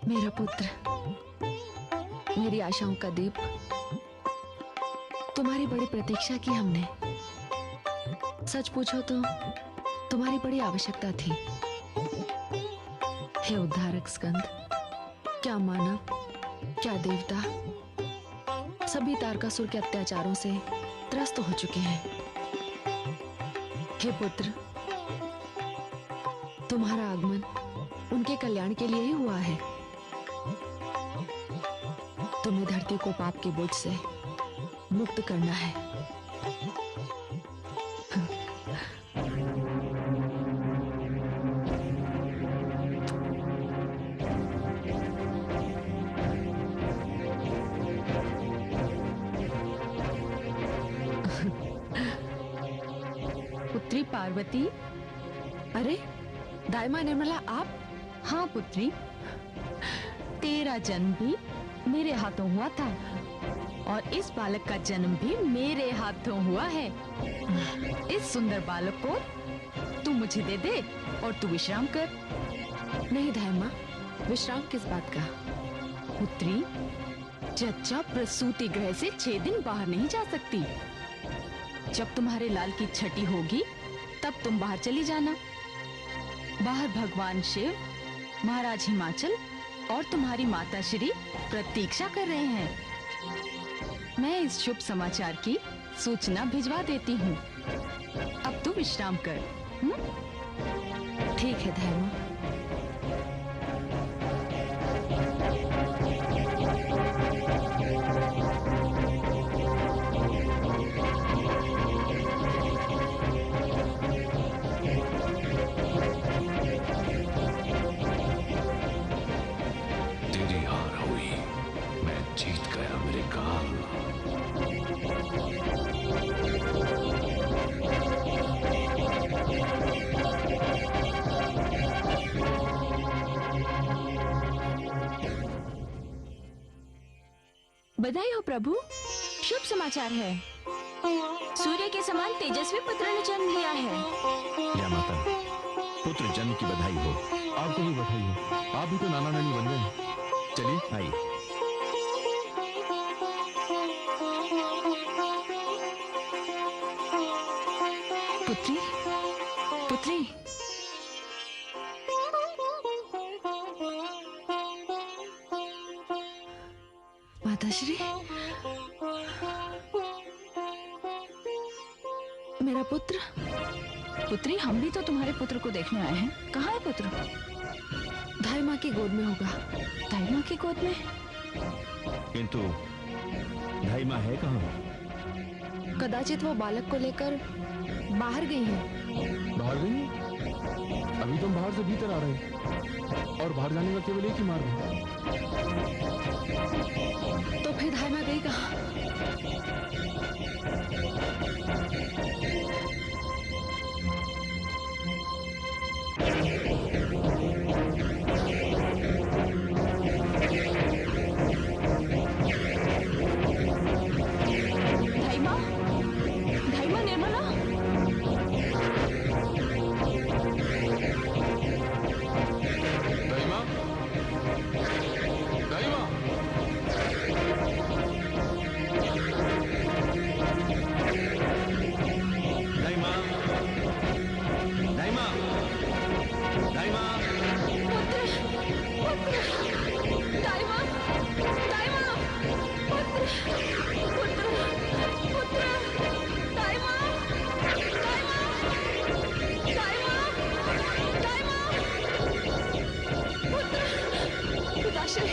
मेरा पुत्र, मेरी आशाओं का दीप, तुम्हारी बड़ी प्रतीक्षा की हमने। सच पूछो तो तुम्हारी बड़ी आवश्यकता थी। हे उद्धारक स्कंद, क्या मानव क्या देवता, सभी तारकासुर के अत्याचारों से त्रस्त हो चुके हैं। हे पुत्र, तुम्हारा आगमन उनके कल्याण के लिए ही हुआ है। तुम्हें धरती को पाप के बोझ से मुक्त करना है। पुत्री पार्वती। अरे दाइमा निर्मला, आप? हाँ पुत्री, तेरा जन्म भी मेरे हाथों हुआ था और इस बालक का जन्म भी मेरे हाथों हुआ है। इस सुंदर बालक को तू मुझे दे दे और तू विश्राम कर। नहीं दाइमा, विश्राम किस बात का? पुत्री, जच्चा प्रसूति गृह से 6 दिन बाहर नहीं जा सकती। जब तुम्हारे लाल की छठी होगी तब तुम बाहर चली जाना। बाहर भगवान शिव, महाराज हिमाचल और तुम्हारी माता श्री प्रतीक्षा कर रहे हैं। मैं इस शुभ समाचार की सूचना भिजवा देती हूँ। अब तू विश्राम कर। ठीक है धर्मा। तेरी हार हुई, मैं जीत गया मेरे काल। बधाई हो प्रभु, शुभ समाचार है। सूर्य के समान तेजस्वी पुत्र ने जन्म लिया है। या माता, पुत्र जन्म की बधाई हो। आपको भी बधाई हो, आप भी तो नाना नानी बन गए। चलिए आइए। पुत्री, पुत्री, माताश्री, मेरा पुत्र। पुत्री, हम भी तो तुम्हारे पुत्र को देखने आए हैं। कहाँ है पुत्र? धाई माँ की गोद में होगा। दाई माँ की गोद में? किंतु धाई माँ है कहाँ? कदाचित वो बालक को लेकर बाहर गई हैं। बाहर गई? अभी तुम बाहर से भीतर आ रहे हैं और बाहर जाने का केवल एक ही मार्ग है। तो फिर धाई माँ गई कहाँ? निर्मला, दाई माँ, दाई माँ, दाई माँ, दाई माँ, दाई माँ, पुत्र, पुत्र, दाई माँ, दाई माँ, पुत्र, पुत्र, पुत्र, दाई माँ, दाई माँ, दाई माँ, दाई माँ, पुत्र, पिताश्री,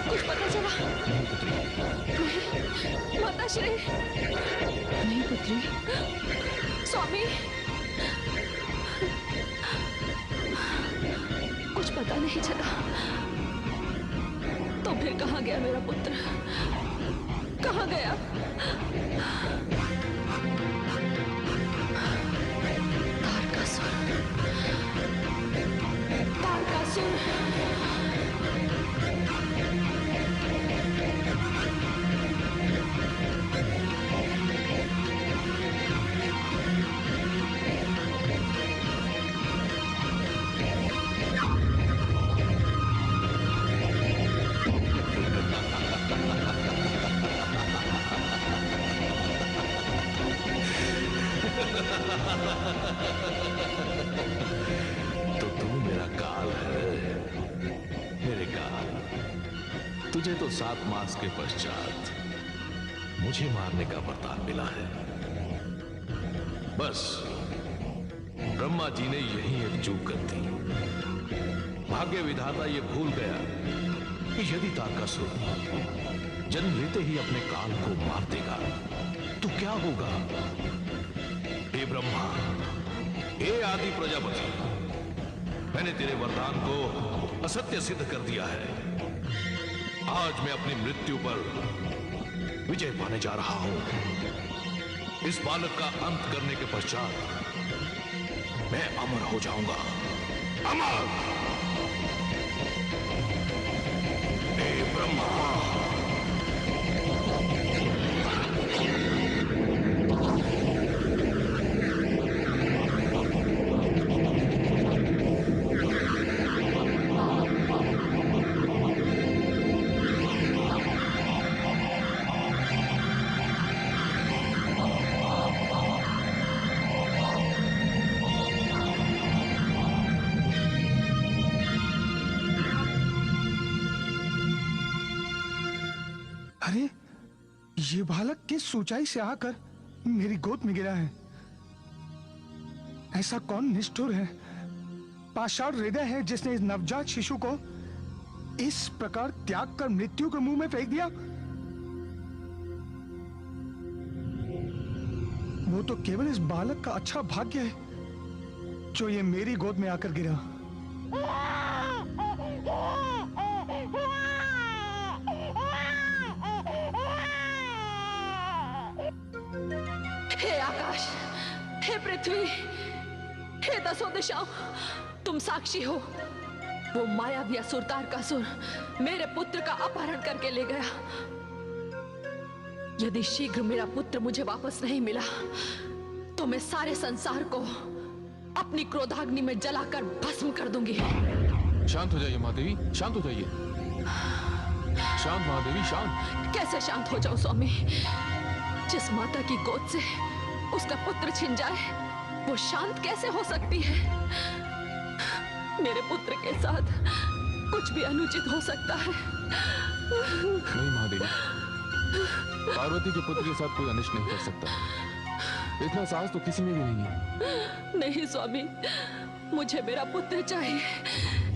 कुछ पता चला? नहीं, माताश्री, नहीं पुत्री, स्वामी, कुछ पता नहीं चला। तो फिर कहाँ गया मेरा पुत्र? कहाँ गया? तारकासुर, तारकासुर। तो तू मेरा काल है, मेरे काल। तुझे तो 7 मास के पश्चात मुझे मारने का वरदान मिला है। बस ब्रह्मा जी ने यही एक चूक कर दी। भाग्य विधाता ये भूल गया कि यदि तारकासुर जन्म लेते ही अपने काल को मार देगा तो क्या होगा। हे ब्रह्मा, हे आदि प्रजापति, मैंने तेरे वरदान को असत्य सिद्ध कर दिया है। आज मैं अपनी मृत्यु पर विजय पाने जा रहा हूं। इस बालक का अंत करने के पश्चात मैं अमर हो जाऊंगा। अमर। हे ब्रह्मा। अरे ये बालक किस ऊंचाई से आकर मेरी गोद में गिरा है। ऐसा कौन निष्ठुर है, पाषाण हृदय है जिसने इस नवजात शिशु को इस प्रकार त्याग कर मृत्यु के मुंह में फेंक दिया। वो तो केवल इस बालक का अच्छा भाग्य है जो ये मेरी गोद में आकर गिरा। हे आकाश, हे पृथ्वी, हे 10 दिशाओं, तुम साक्षी हो। वो मायावी असुर तारकासुर मेरे पुत्र का अपहरण करके ले गया। यदि शीघ्र मेरा पुत्र मुझे वापस नहीं मिला तो मैं सारे संसार को अपनी क्रोधाग्नि में जलाकर भस्म कर दूंगी। शांत हो जाइए महादेवी, शांत हो जाइए। शांत महादेवी, शांत। कैसे शांत हो जाऊं स्वामी? जिस माता की गोद से उसका पुत्र छिन जाए वो शांत कैसे हो सकती है? मेरे पुत्र के साथ कुछ भी अनुचित हो सकता है। नहीं महादेवी, पार्वती के पुत्र के साथ कोई अनिष्ट नहीं कर सकता। इतना साहस तो किसी में भी नहीं है। नहीं स्वामी, मुझे मेरा पुत्र चाहिए,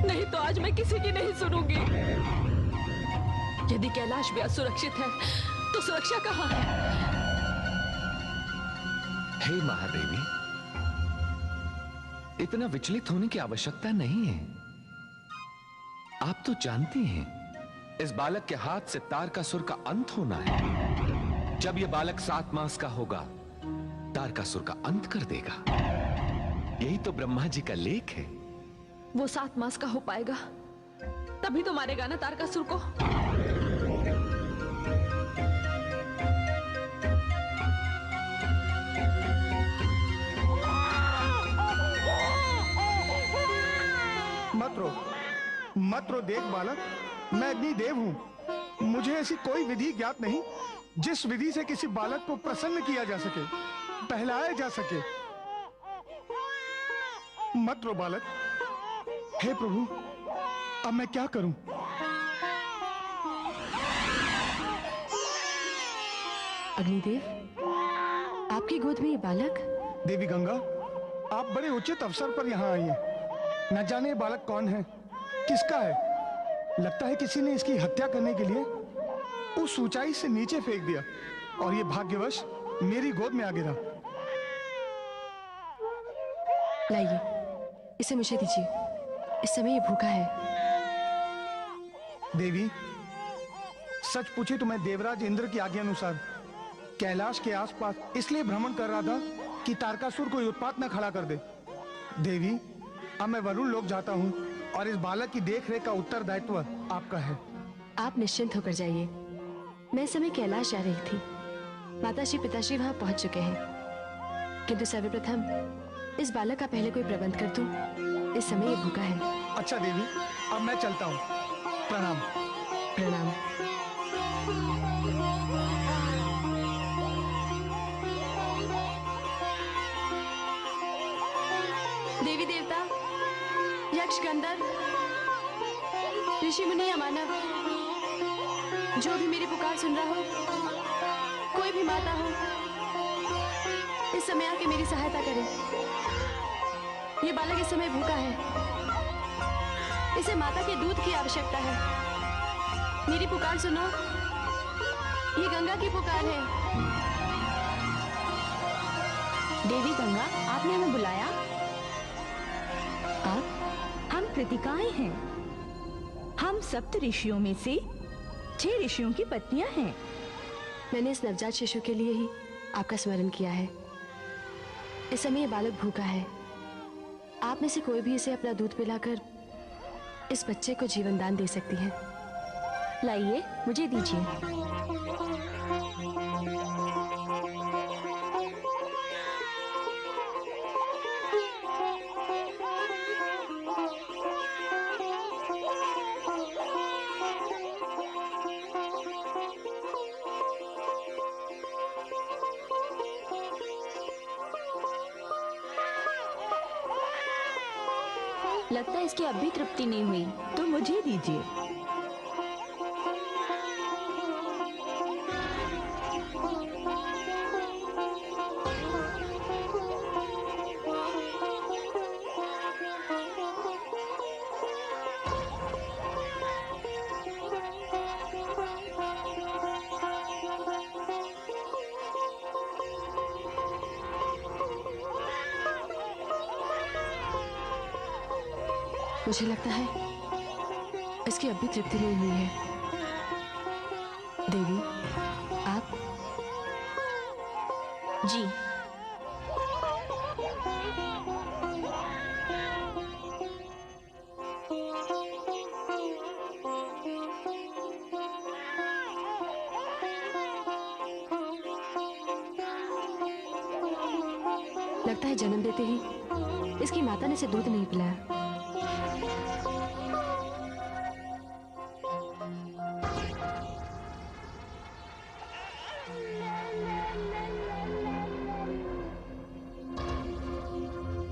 नहीं तो आज मैं किसी की नहीं सुनूंगी। यदि कैलाश भी असुरक्षित है तो सुरक्षा कहाँ है? हे महादेवी, इतना विचलित होने की आवश्यकता नहीं है। आप तो जानती हैं इस बालक के हाथ से तारकासुर का अंत होना है। जब यह बालक 7 मास का होगा तारकासुर का अंत कर देगा। यही तो ब्रह्मा जी का लेख है। वो 7 मास का हो पाएगा तभी तो मारेगा ना तारकासुर को। मत रो देख बालक, मैं अग्निदेव हूँ। मुझे ऐसी कोई विधि ज्ञात नहीं जिस विधि से किसी बालक को प्रसन्न किया जा सके, बहलाया जा सके। मत रो बालक। हे प्रभु, अब मैं क्या करूं? अग्निदेव, आपकी गोद में ये बालक? देवी गंगा, आप बड़े उचित अवसर पर यहाँ आई हैं। न जाने ये बालक कौन है, किसका है। लगता है किसी ने इसकी हत्या करने के लिए उस ऊंचाई से नीचे फेंक दिया और ये भाग्यवश मेरी गोद में आ गिरा। लाइए, इसे मुझे दीजिए। इस समय ये भूखा है। देवी, सच पूछे तो मैं देवराज इंद्र की आज्ञा अनुसार कैलाश के आसपास इसलिए भ्रमण कर रहा था कि तारकासुर को उत्पात न खड़ा कर दे। देवी, अब मैं वरुण लोक जाता हूँ और इस बालक की देखरेख का उत्तरदायित्व आपका है। आप निश्चिंत होकर जाइए। मैं इस समय कैलाश जा रही थी। माताश्री पिताश्री वहां पहुंच चुके हैं, किंतु सर्वप्रथम इस बालक का पहले कोई प्रबंध कर दूं। इस समय ये भूखा है। अच्छा देवी, अब मैं चलता हूँ। प्रणाम। प्रणाम। देवी देवता, यक्ष गंधर्व, ऋषि मुनि या मानव, जो भी मेरी पुकार सुन रहा हो, कोई भी माता हो, इस समय आके मेरी सहायता करे। ये बालक इस समय भूखा है, इसे माता के दूध की आवश्यकता है। मेरी पुकार सुनो, ये गंगा की पुकार है। देवी गंगा, आपने हमें बुलाया? आप? हम कृतिकाएं हैं। हम सप्त ऋषियों में से 6 ऋषियों की पत्नियां हैं। मैंने इस नवजात शिशु के लिए ही आपका स्मरण किया है। इस समय ये बालक भूखा है। आप में से कोई भी इसे अपना दूध पिलाकर इस बच्चे को जीवन दान दे सकती है। लाइए, मुझे दीजिए। लगता है इसकी अब भी तृप्ति नहीं हुई, तो मुझे दीजिए। मुझे लगता है इसकी अब भी तृप्ति नहीं हुई है। देवी, आप? जी। लगता है जन्म देते ही इसकी माता ने इसे दूध नहीं पिलाया।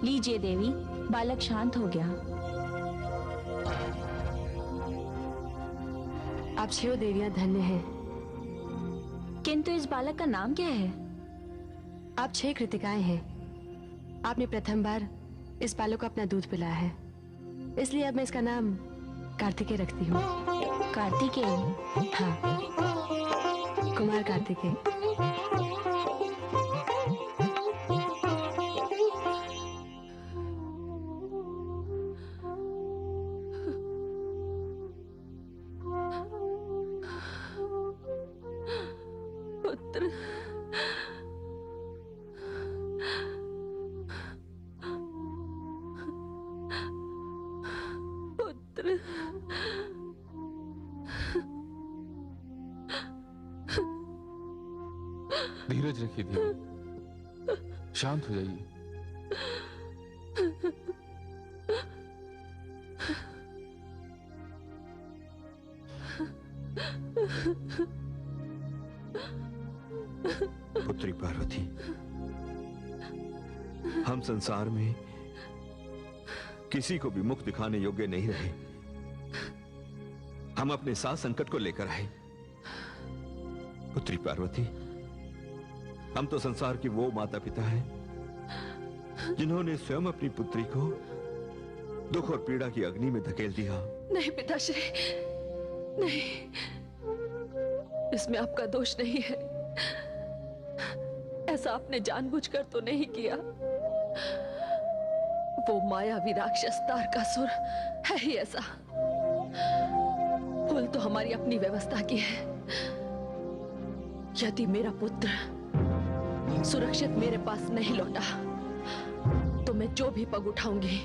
लीजिए देवी, बालक शांत हो गया। आप 6 देवियां धन्य हैं। किंतु इस बालक का नाम क्या है? आप 6 कृतिकाएं हैं। आपने प्रथम बार इस बालक को अपना दूध पिलाया है, इसलिए अब मैं इसका नाम कार्तिकेय रखती हूँ। कार्तिकेय? हाँ, कुमार कार्तिकेय। पुत्र, पुत्र, धीरज रखिए देवी, शांत हो जाइए। पुत्री पार्वती, हम संसार में किसी को भी मुख दिखाने योग्य नहीं रहे। हम अपने साथ संकट को लेकर आए। पुत्री पार्वती, हम तो संसार की वो माता पिता हैं जिन्होंने स्वयं अपनी पुत्री को दुख और पीड़ा की अग्नि में धकेल दिया। नहीं पिताश्री, नहीं, इसमें आपका दोष नहीं है। ऐसा आपने जानबूझकर तो नहीं किया। वो मायावी राक्षस तारकासुर है ही ऐसा। भूल तो हमारी अपनी व्यवस्था की है। यदि मेरा पुत्र सुरक्षित मेरे पास नहीं लौटा तो मैं जो भी पग उठाऊंगी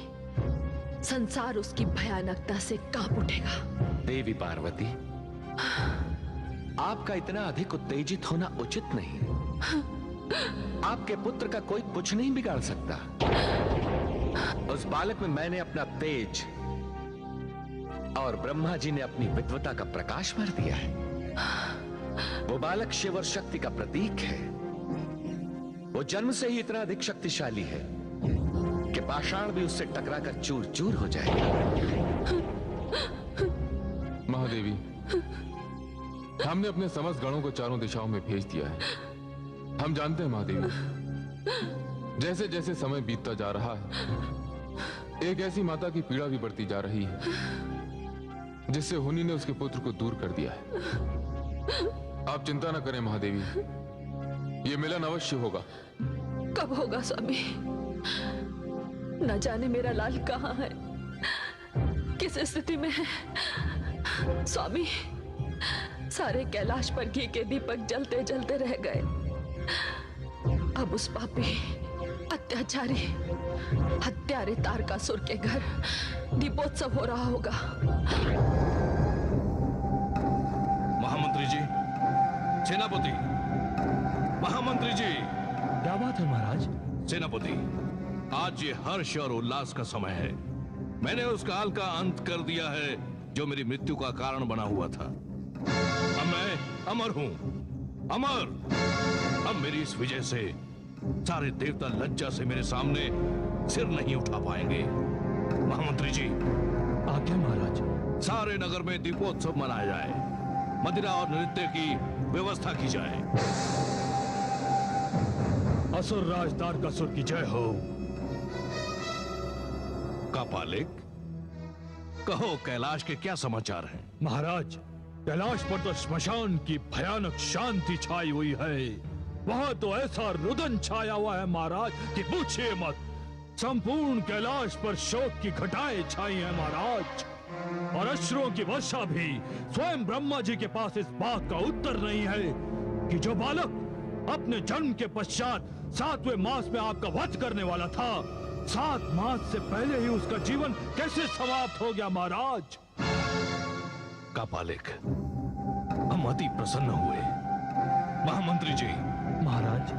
संसार उसकी भयानकता से कांप उठेगा। देवी पार्वती, आपका इतना अधिक उत्तेजित होना उचित नहीं। आपके पुत्र का कोई कुछ नहीं बिगाड़ सकता। उस बालक में मैंने अपना तेज और ब्रह्मा जी ने अपनी विद्वता का प्रकाश भर दिया है। वो बालक शिव और शक्ति का प्रतीक है। वो जन्म से ही इतना अधिक शक्तिशाली है कि पाषाण भी उससे टकराकर चूर चूर हो जाएगा। महादेवी, हमने अपने समस्त गणों को चारों दिशाओं में भेज दिया है। हम जानते हैं महादेवी, जैसे जैसे समय बीतता जा रहा है, एक ऐसी माता की पीड़ा भी बढ़ती जा रही है जिससे हुनी ने उसके पुत्र को दूर कर दिया है। आप चिंता न करें महादेवी, ये मिलन अवश्य होगा। कब होगा स्वामी? न जाने मेरा लाल कहाँ है, किस स्थिति में है। स्वामी, सारे कैलाश पर घी के दीपक जलते जलते रह गए। अब उस पापी, अत्याचारी, हत्यारे तारकासुर के घर दीपोत्सव हो रहा होगा। महामंत्री जी, सेनापति, महामंत्री जी। क्या बात है महाराज? सेनापति, आज ये हर्ष और उल्लास का समय है। मैंने उस काल का अंत कर दिया है जो मेरी मृत्यु का कारण बना हुआ था। अब मैं अमर हूं, अमर। अब मेरी इस विजय से सारे देवता लज्जा से मेरे सामने सिर नहीं उठा पाएंगे। महामंत्री जी, आज्ञा महाराज। सारे नगर में दीपोत्सव मनाया जाए, मदिरा और नृत्य की व्यवस्था की जाए। असुर राज तारकासुर की जय हो। कापालिक, कहो कैलाश के क्या समाचार हैं? महाराज, कैलाश पर तो श्मशान की भयानक शांति छाई हुई है। वहां तो ऐसा रुदन छाया हुआ है महाराज कि पूछिए मत। संपूर्ण कैलाश पर शोक की घटाएं छाई हैं महाराज, और अश्रुओं की वर्षा भी। स्वयं ब्रह्मा जी के पास इस बात का उत्तर नहीं है कि जो बालक अपने जन्म के पश्चात 7वें मास में आपका वध करने वाला था, 7 मास से पहले ही उसका जीवन कैसे समाप्त हो गया महाराज। कापालिक, हम अति प्रसन्न हुए। महामंत्री जी, महाराज,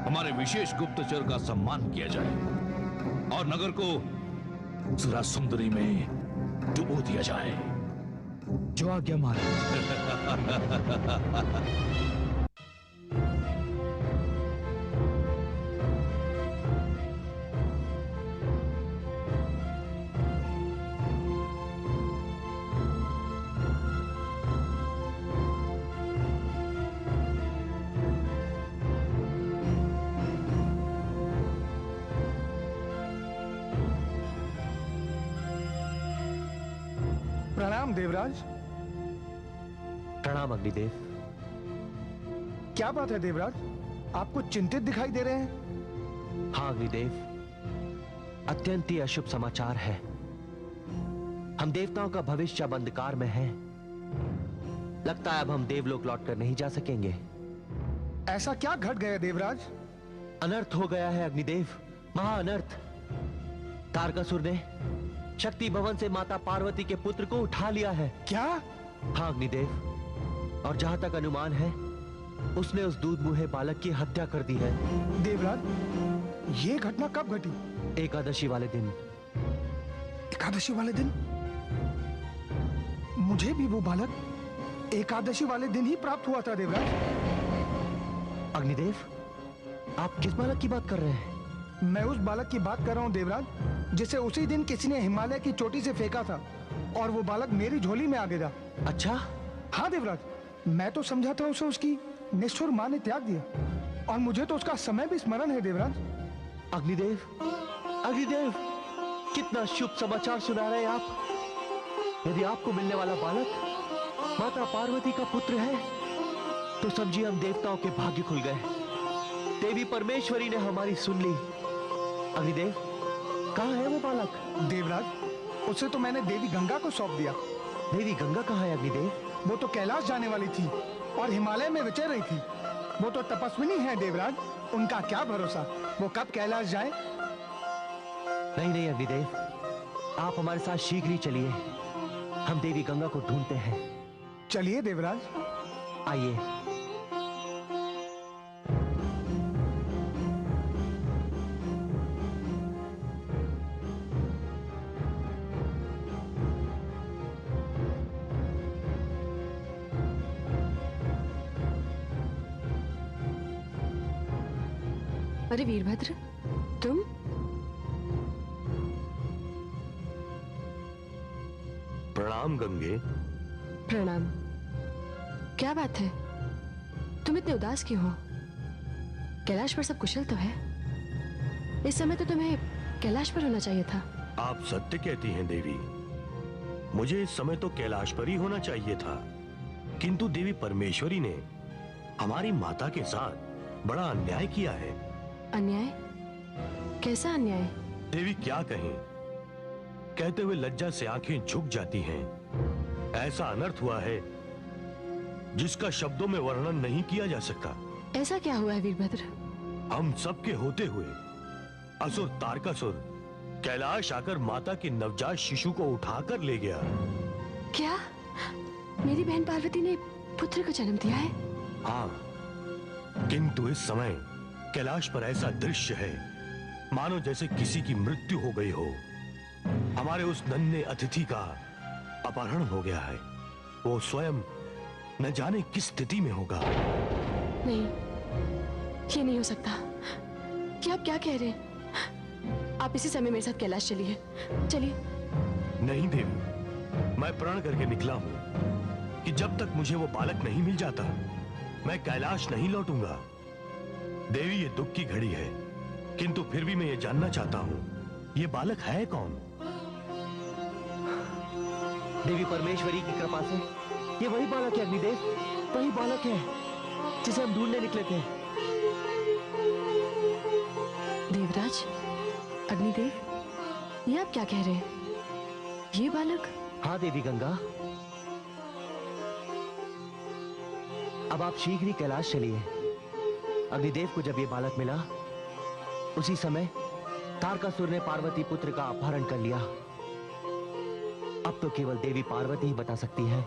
हमारे विशेष गुप्तचर का सम्मान किया जाए और नगर को सुरा सुंदरी में डुबो दिया जाए। जो आज्ञा महाराज। प्रणाम देवराज। प्रणाम अग्निदेव। क्या बात है देवराज, आप कुछ चिंतित दिखाई दे रहे हैं? हाँ अग्निदेव, अत्यंत ही अशुभ समाचार है। हम देवताओं का भविष्य अब अंधकार में है। लगता है अब हम देवलोक लौटकर नहीं जा सकेंगे। ऐसा क्या घट गया देवराज? अनर्थ हो गया है अग्निदेव, महाअनर्थ। तारकासुर ने शक्ति भवन से माता पार्वती के पुत्र को उठा लिया है। क्या? हाँ अग्निदेव, और जहां तक अनुमान है उसने उस दूध मुहे बालक की हत्या कर दी है। देवराज, ये घटना कब घटी? एकादशी वाले दिन। एकादशी वाले दिन? मुझे भी वो बालक एकादशी वाले दिन ही प्राप्त हुआ था देवराज। अग्निदेव, आप किस बालक की बात कर रहे हैं? मैं उस बालक की बात कर रहा हूँ देवराज, जिसे उसी दिन किसी ने हिमालय की चोटी से फेंका था और वो बालक मेरी झोली में आ गिरा। अच्छा? हाँ देवराज, मैं तो समझा था उसे उसकी निष्ठुर मां ने त्याग दिया, और मुझे तो उसका समय भी स्मरण है देवराज। अग्निदेव, अग्निदेव, कितना शुभ समाचार सुना रहे हैं आप। यदि आपको मिलने वाला बालक माता पार्वती का पुत्र है तो समझिए हम देवताओं के भाग्य खुल गए। देवी परमेश्वरी ने हमारी सुन ली। अग्निदेव, कहाँ है वो बालक? देवराज, उसे तो मैंने देवी गंगा को सौंप दिया। देवी गंगा कहाँ है अग्निदेव? वो तो कैलाश जाने वाली थी और हिमालय में विचर रही थी। वो तो तपस्विनी है देवराज, उनका क्या भरोसा वो कब कैलाश जाए। नहीं नहीं अग्निदेव, आप हमारे साथ शीघ्र ही चलिए। हम देवी गंगा को ढूंढते हैं। चलिए देवराज, आइए। अरे वीरभद्र, तुम? प्रणाम गंगे। प्रणाम। क्या बात है, तुम इतने उदास क्यों हो? कैलाश पर सब कुशल तो है? इस समय तो तुम्हें कैलाश पर होना चाहिए था। आप सत्य कहती हैं देवी, मुझे इस समय तो कैलाश पर ही होना चाहिए था, किंतु देवी परमेश्वरी ने हमारी माता के साथ बड़ा अन्याय किया है। अन्याय? कैसा अन्याय? देवी क्या कहें, कहते हुए लज्जा से आंखें झुक जाती हैं। ऐसा अनर्थ हुआ है जिसका शब्दों में वर्णन नहीं किया जा सकता। ऐसा क्या हुआ है वीरभद्र? हम सबके होते हुए असुर तारकासुर कैलाश आकर माता के नवजात शिशु को उठाकर ले गया। क्या मेरी बहन पार्वती ने पुत्र को जन्म दिया है? हाँ, किंतु इस समय कैलाश पर ऐसा दृश्य है मानो जैसे किसी की मृत्यु हो गई हो। हमारे उस नन्हे अतिथि का अपहरण हो गया है। वो स्वयं न जाने किस स्थिति में होगा। नहीं, ये नहीं हो सकता। क्या आप क्या कह रहे हैं? आप इसी समय मेरे साथ कैलाश चलिए। चलिए। नहीं देवी, मैं प्रण करके निकला हूं कि जब तक मुझे वो बालक नहीं मिल जाता मैं कैलाश नहीं लौटूंगा। देवी, ये दुख की घड़ी है, किंतु फिर भी मैं ये जानना चाहता हूं, ये बालक है कौन? देवी परमेश्वरी की कृपा से ये वही बालक है अग्निदेव, वही बालक है जिसे हम ढूंढने निकले थे। देवराज, अग्निदेव, ये आप क्या कह रहे हैं? ये बालक? हाँ देवी गंगा, अब आप शीघ्र ही कैलाश चलिए। अग्निदेव को जब ये बालक मिला उसी समय तारकासुर ने पार्वती पुत्र का अपहरण कर लिया। अब तो केवल देवी पार्वती ही बता सकती है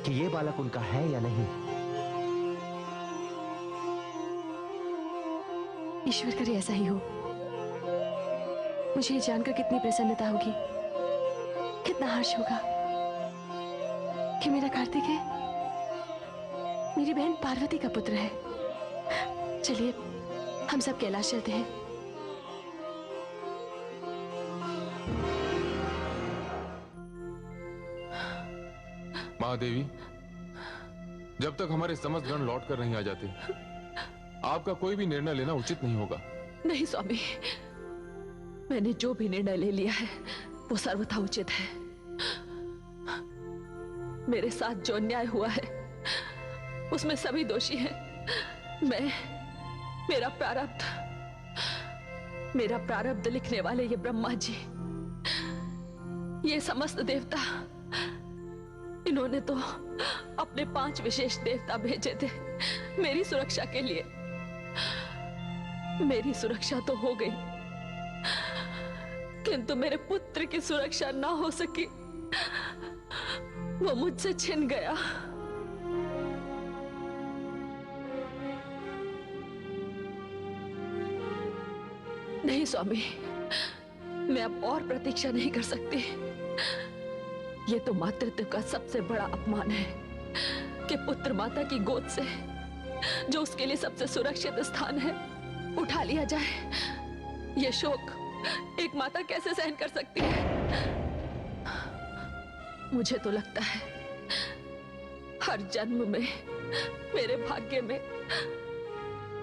कि ये बालक उनका है या नहीं। ईश्वर करे ऐसा ही हो। मुझे ये जानकर कितनी प्रसन्नता होगी, कितना हर्ष होगा कि मेरा कार्तिक है, मेरी बहन पार्वती का पुत्र है। चलिए हम सब कैलाश चलते हैं। महादेवी, जब तक हमारे समस्त गण लौट कर नहीं आ जाते आपका कोई भी निर्णय लेना उचित नहीं होगा। नहीं स्वामी, मैंने जो भी निर्णय ले लिया है वो सर्वथा उचित है। मेरे साथ जो अन्याय हुआ है उसमें सभी दोषी हैं। मेरा प्रारब्ध लिखने वाले ये ब्रह्मा जी, ये समस्त देवता, इन्होंने तो अपने 5 विशेष देवता भेजे थे मेरी सुरक्षा के लिए। मेरी सुरक्षा तो हो गई, किंतु मेरे पुत्र की सुरक्षा ना हो सकी। वो मुझसे छिन गया। नहीं स्वामी, मैं अब और प्रतीक्षा नहीं कर सकती। ये तो मातृत्व का सबसे बड़ा अपमान है कि पुत्र माता की गोद से, जो उसके लिए सबसे सुरक्षित स्थान है, उठा लिया जाए। ये शोक एक माता कैसे सहन कर सकती है? मुझे तो लगता है हर जन्म में मेरे भाग्य में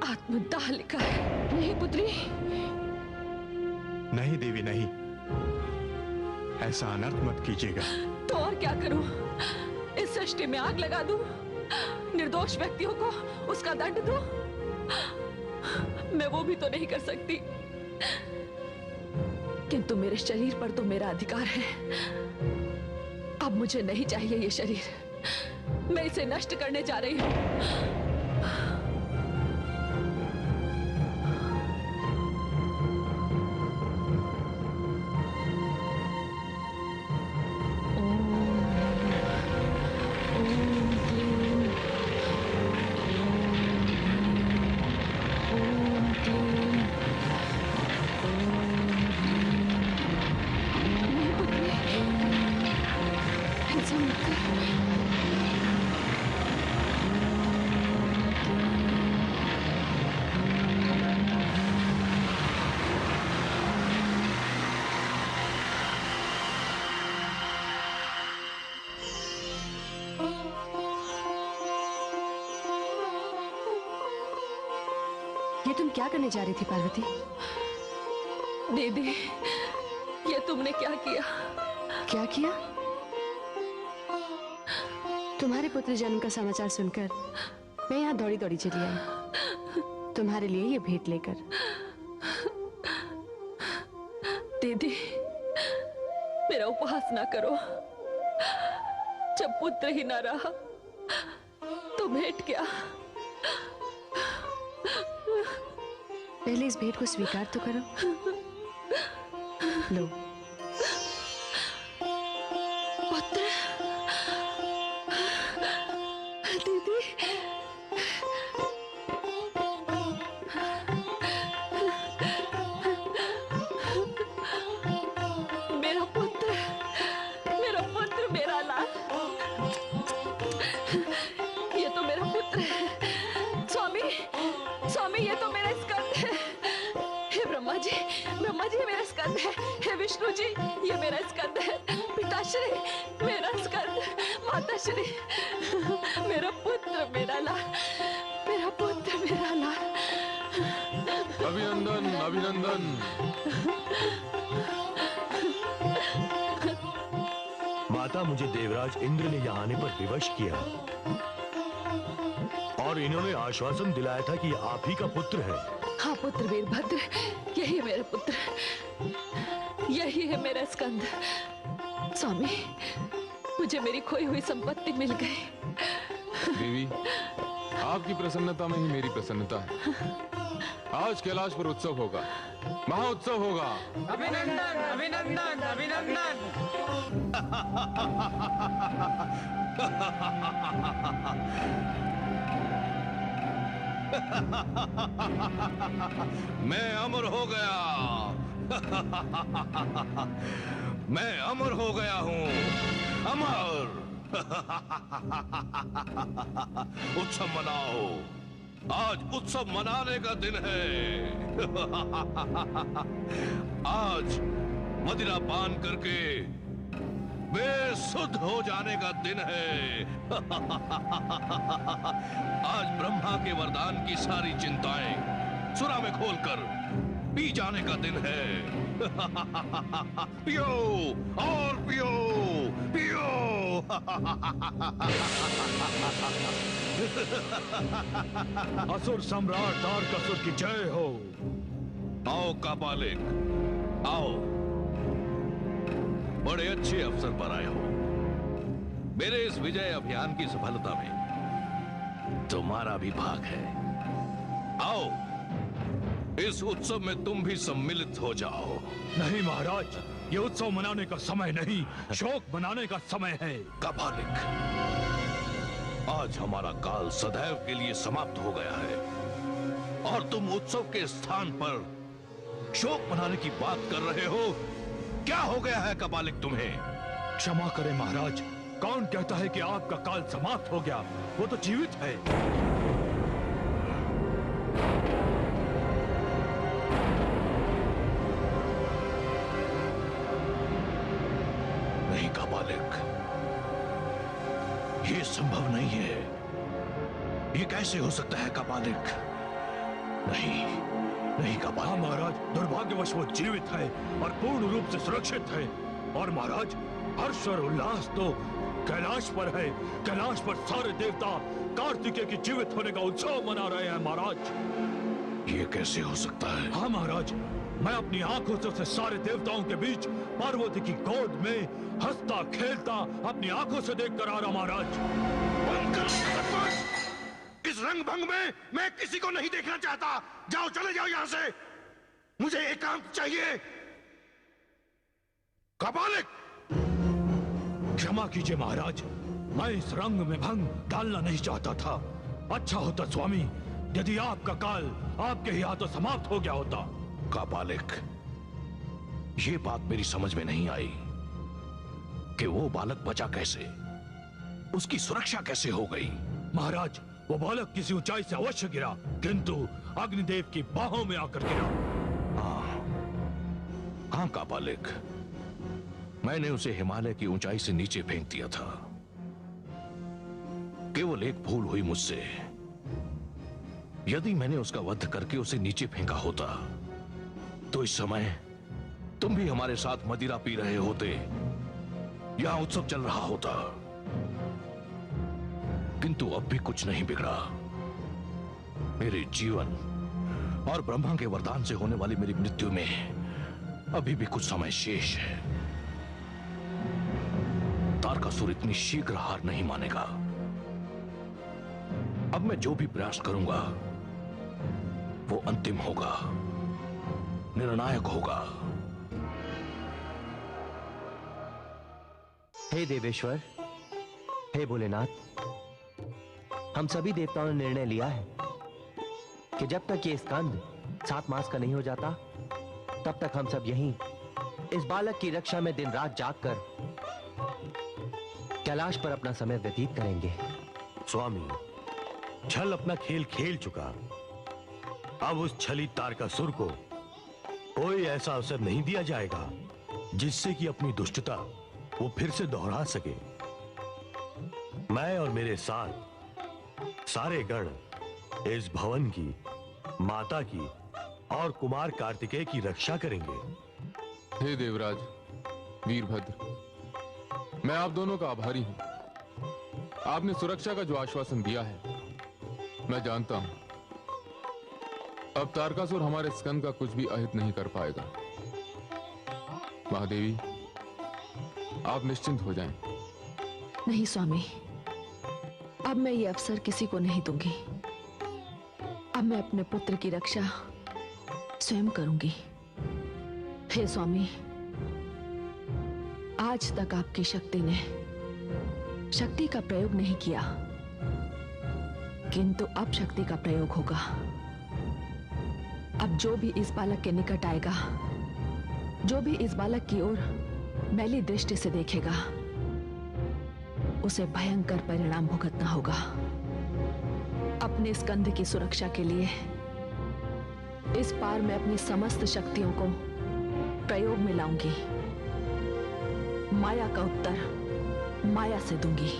आत्मदाह लिखा है। नहीं पुत्री, नहीं देवी, नहीं, ऐसा अनर्थ मत कीजिएगा। तो और क्या करूं? इस सृष्टि में आग लगा दूं? निर्दोष व्यक्तियों को उसका दंड दूं? मैं वो भी तो नहीं कर सकती, किंतु मेरे शरीर पर तो मेरा अधिकार है। अब मुझे नहीं चाहिए ये शरीर, मैं इसे नष्ट करने जा रही हूं। ये तुम क्या करने जा रही थी पार्वती? दीदी, ये तुमने क्या किया? क्या किया? तुम्हारे पुत्र जन्म का समाचार सुनकर मैं यहाँ दौड़ी दौड़ी चली आई, तुम्हारे लिए ये भेंट लेकर। दीदी, मेरा उपहास ना करो। जब पुत्र ही ना रहा तो भेंट क्या? पहले इस भेंट को स्वीकार तो करो। लो। पुत्र। दीदी, मेरा पुत्र, मेरा पुत्र, मेरा लाल, ये तो मेरा पुत्र है। स्वामी, स्वामी, ये तो मेरा स्कंद है। हे ब्रह्मा जी, ब्रह्मा जी, ये मेरा स्कंद है। हे विष्णु जी, ये मेरा स्कंद है। पिताश्री, मेरा स्कंद। माताश्री, मेरा पुत्र, मेरा लाल, मेरा पुत्र, मेरा लाल। अभिनंदन, अभिनंदन। माता, मुझे देवराज इंद्र ने यहाँ आने पर विवश किया और इन्होंने आश्वासन दिलाया था कि ये आप ही का पुत्र है। हाँ पुत्र वीरभद्र, यही है मेरा पुत्र, यही है मेरा स्कंद। स्वामी, मुझे मेरी खोई हुई संपत्ति मिल गई। देवी, आपकी प्रसन्नता में ही मेरी प्रसन्नता है। आज कैलाश पर उत्सव होगा, महाउत्सव होगा। अभिनंदन, अभिनंदन, अभिनंदन। मैं अमर हो गया। मैं अमर हो गया हूं, अमर। उत्सव मनाओ, आज उत्सव मनाने का दिन है। आज मदिरा पान करके बेसुध हो जाने का दिन है। आज ब्रह्मा के वरदान की सारी चिंताएं सुरा में खोलकर पी जाने का दिन है। पियो और पियो, पियो। असुर सम्राट तारकासुर की जय हो। आओ कापालिक, आओ। बड़े अच्छे अवसर पर आए हो। मेरे इस विजय अभियान की सफलता में तुम्हारा भी भाग है। आओ, इस उत्सव में तुम भी सम्मिलित हो जाओ। नहीं महाराज, ये उत्सव मनाने का समय नहीं, शोक मनाने का समय है। कापालिक, आज हमारा काल सदैव के लिए समाप्त हो गया है और तुम उत्सव के स्थान पर शोक मनाने की बात कर रहे हो। क्या हो गया है कापालिक तुम्हें? क्षमा करें महाराज, कौन कहता है कि आपका काल समाप्त हो गया? वो तो जीवित है। नहीं कापालिक, ये संभव नहीं है। ये कैसे हो सकता है कापालिक? नहीं, नहीं कापालिक। हाँ महाराज, दुर्भाग्यवश वो जीवित है और पूर्ण रूप से सुरक्षित है। और महाराज, हर्ष और उल्लास तो कैलाश पर है। कैलाश पर सारे देवता कार्तिकेय के जीवित होने का उत्सव मना रहे हैं महाराज। ये कैसे हो सकता है? हाँ महाराज, मैं अपनी आंखों से उसे सारे देवताओं के बीच पार्वती की गोद में हंसता खेलता अपनी आंखों से देख कर आ रहा महाराज। बंद करो इस रंग भंग में मैं किसी को नहीं देखना चाहता। जाओ, चले जाओ यहां से। मुझे एकांत चाहिए। कापालिक, क्षमा कीजिए महाराज, मैं इस रंग में भंग डालना नहीं चाहता था। अच्छा होता स्वामी यदि आपका काल आपके ही हाथों समाप्त हो गया होता। कापालिक, ये बात मेरी समझ में नहीं आई कि वो बालक बचा कैसे, उसकी सुरक्षा कैसे हो गई। महाराज, वो बालक किसी ऊंचाई से अवश्य गिरा, किंतु अग्निदेव की बाहों में आकर गिरा। हाँ कापालिक, मैंने उसे हिमालय की ऊंचाई से नीचे फेंक दिया था। केवल एक भूल हुई मुझसे। यदि मैंने उसका वध करके उसे नीचे फेंका होता तो इस समय तुम भी हमारे साथ मदिरा पी रहे होते, यहां उत्सव चल रहा होता। किंतु अब भी कुछ नहीं बिगड़ा। मेरे जीवन और ब्रह्मा के वरदान से होने वाली मेरी मृत्यु में अभी भी कुछ समय शेष है। तारकासुर इतनी शीघ्र हार नहीं मानेगा। अब मैं जो भी प्रयास करूंगा वो अंतिम होगा, निर्णायक होगा। हे देवेश्वर, हे भोलेनाथ, हम सभी देवताओं ने निर्णय लिया है कि जब तक ये स्कंद 7 मास का नहीं हो जाता तब तक हम सब यहीं इस बालक की रक्षा में दिन रात जागकर कैलाश पर अपना समय व्यतीत करेंगे। स्वामी, छल अपना खेल खेल चुका। अब उस छली तारकासुर को कोई ऐसा अवसर नहीं दिया जाएगा जिससे कि अपनी दुष्टता वो फिर से दोहरा सके। मैं और मेरे साथ सारे गण इस भवन की, माता की और कुमार कार्तिकेय की रक्षा करेंगे। हे देवराज, वीरभद्र, मैं आप दोनों का आभारी हूं। आपने सुरक्षा का जो आश्वासन दिया है मैं जानता हूं अब तारकासुर हमारे स्कंद का कुछ भी अहित नहीं कर पाएगा। महादेवी, आप निश्चिंत हो जाएं। नहीं स्वामी, अब मैं ये अवसर किसी को नहीं दूंगी। अब मैं अपने पुत्र की रक्षा स्वयं करूंगी। हे स्वामी, आज तक आपकी शक्ति ने शक्ति का प्रयोग नहीं किया, किंतु अब शक्ति का प्रयोग होगा। अब जो भी इस बालक के निकट आएगा, जो भी इस बालक की ओर मैली दृष्टि से देखेगा, उसे भयंकर परिणाम भुगतना होगा। अपने स्कंद की सुरक्षा के लिए इस बार मैं अपनी समस्त शक्तियों को प्रयोग में लाऊंगी। माया का उत्तर माया से दूंगी।